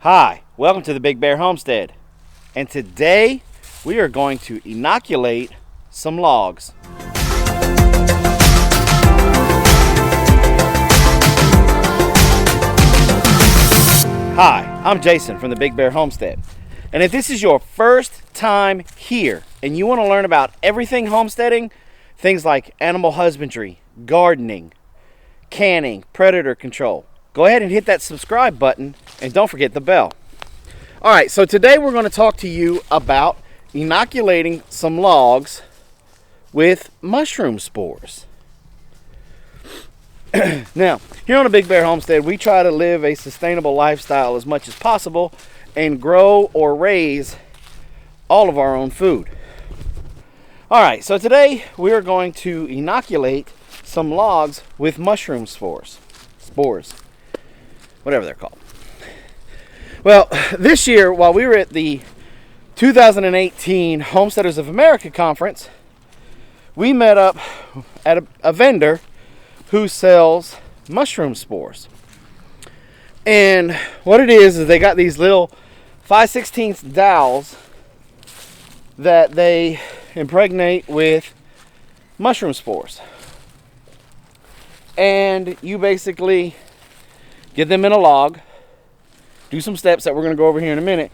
Hi, welcome to the Big Bear Homestead. And today we are going to inoculate some logs. Hi, I'm Jason from the Big Bear Homestead. And if this is your first time here and you want to learn about everything homesteading, things like animal husbandry, gardening, canning, predator control, go ahead and hit that subscribe button and don't forget the bell. All right, so today we're going to talk to you about inoculating some logs with mushroom spores. Now, here on the Big Bear Homestead, we try to live a sustainable lifestyle as much as possible and grow or raise all of our own food. All right, so today we are going to inoculate some logs with mushroom spores, whatever they're called. Well, this year, while we were at the 2018 Homesteaders of America conference, we met up at a vendor who sells mushroom spores. And what it is they got these little 5/16 dowels that they impregnate with mushroom spores. And you basically get them in a log, do some steps that we're going to go over here in a minute,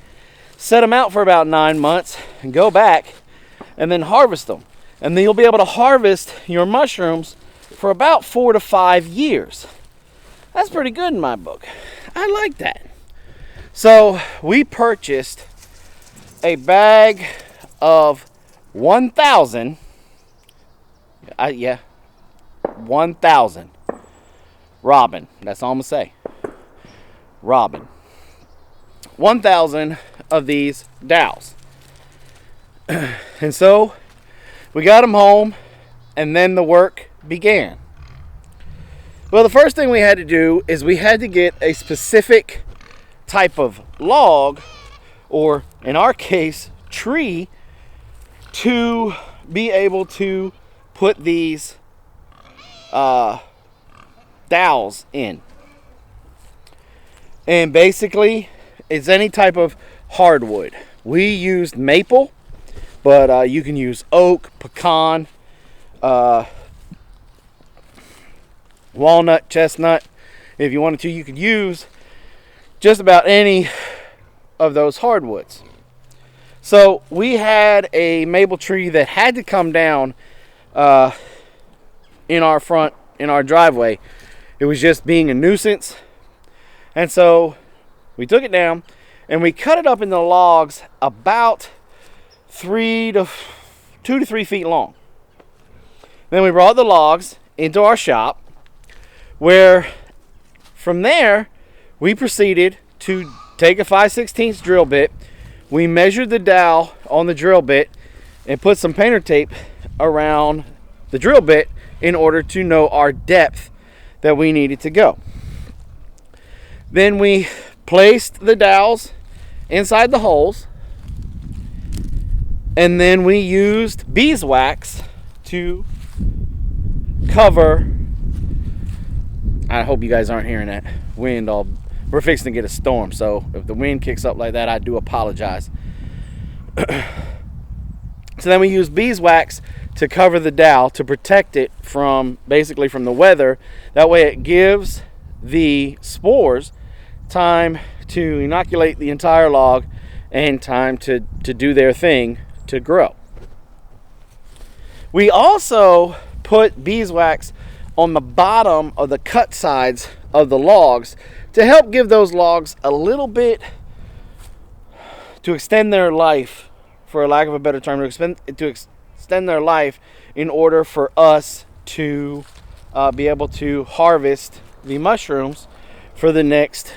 set them out for about 9 months, and go back and then harvest them. And then you'll be able to harvest your mushrooms for about 4 to 5 years. That's pretty good in my book. I like that. So we purchased a bag of 1,000. 1,000. Robin. That's all I'm going to say. Robin. 1,000 of these dowels. And so we got them home, and then the work began. Well, the first thing we had to do is we had to get a specific type of log, or in our case, tree, to be able to put these dowels in. And basically, it's any type of hardwood. We used maple, but you can use oak, pecan, walnut, chestnut. If you wanted to, you could use just about any of those hardwoods. So we had a maple tree that had to come down in our driveway. It was just being a nuisance. And so we took it down and we cut it up into logs about 2 to 3 feet long. Then we brought the logs into our shop, where from there we proceeded to take a 5/16 drill bit. We measured the dowel on the drill bit and put some painter tape around the drill bit in order to know our depth that we needed to go. Then we placed the dowels inside the holes, and then we used beeswax to cover. I hope you guys aren't hearing that wind. We're fixing to get a storm, so if the wind kicks up like that, I do apologize. So then we use beeswax to cover the dowel to protect it from the weather. That way it gives the spores time to inoculate the entire log and time to do their thing to grow. We also put beeswax on the bottom of the cut sides of the logs to help give those logs a little bit, to extend their life, for lack of a better term, to extend their life in order for us to be able to harvest the mushrooms for the next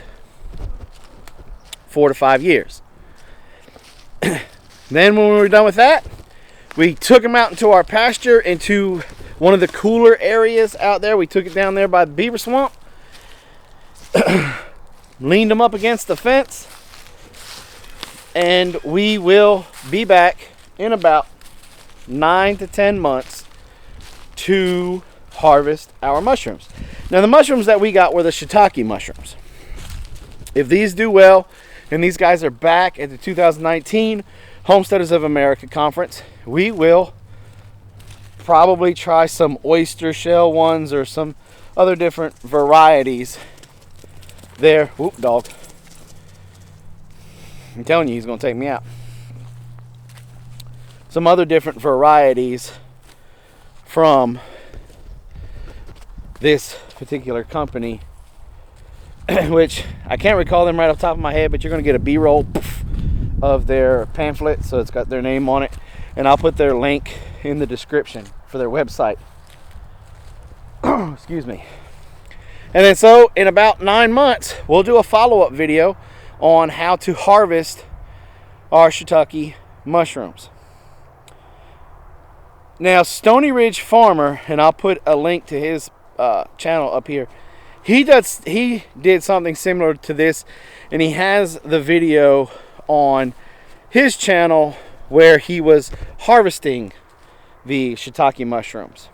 4 to 5 years. Then when we were done with that, we took them out into our pasture, into one of the cooler areas out there. We took it down there by the beaver swamp, leaned them up against the fence, and we will be back in about 9 to 10 months to harvest our mushrooms. Now, the mushrooms that we got were the shiitake mushrooms. If these do well, and these guys are back at the 2019 Homesteaders of America Conference. We will probably try some oyster shell ones or some other different varieties there. Whoop, dog. I'm telling you, he's going to take me out. Some other different varieties from this particular company, which I can't recall them right off the top of my head, but you're going to get a B-roll of their pamphlet, so it's got their name on it, and I'll put their link in the description for their website. Excuse me. And then so in about 9 months, we'll do a follow-up video on how to harvest our shiitake mushrooms. Now, Stony Ridge Farmer, and I'll put a link to his channel up here. He did something similar to this, and he has the video on his channel where he was harvesting the shiitake mushrooms.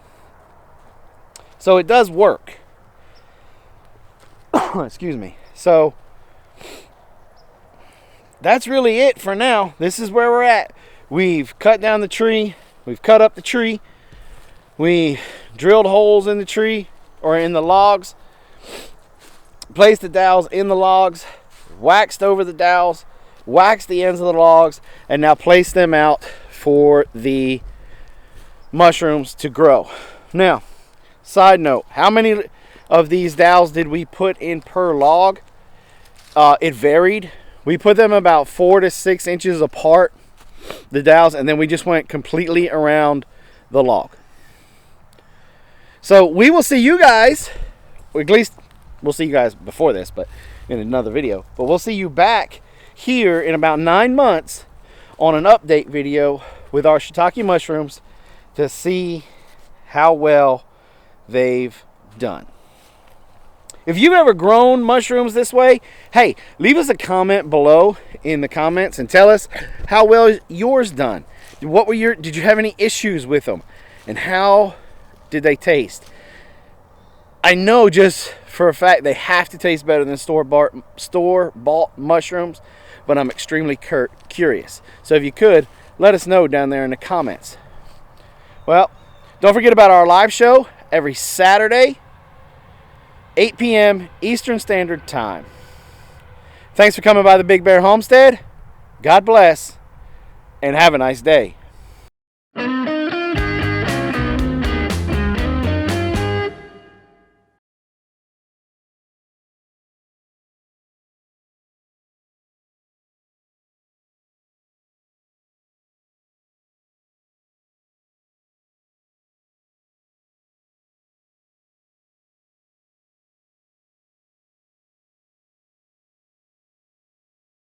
So it does work. Excuse me. So that's really it for now. This is where we're at. We've cut down the tree. We've cut up the tree. We drilled holes in the tree or in the logs. Placed the dowels in the logs. Waxed over the dowels. Waxed the ends of the logs. And now placed them out for the mushrooms to grow. Now, side note, how many of these dowels did we put in per log? It varied. We put them about 4 to 6 inches apart, the dowels, and then we just went completely around the log. So we will see you guys, or at least we'll see you guys before this, but in another video. But we'll see you back here in about 9 months on an update video with our shiitake mushrooms to see how well they've done. If you've ever grown mushrooms this way, hey, leave us a comment below in the comments and tell us how well yours done. Did you have any issues with them? And how did they taste? I know just for a fact they have to taste better than store-bought mushrooms, but I'm extremely curious. So if you could, let us know down there in the comments. Well, don't forget about our live show every Saturday, 8 p.m. Eastern Standard Time. Thanks for coming by the Big Bear Homestead. God bless, and have a nice day.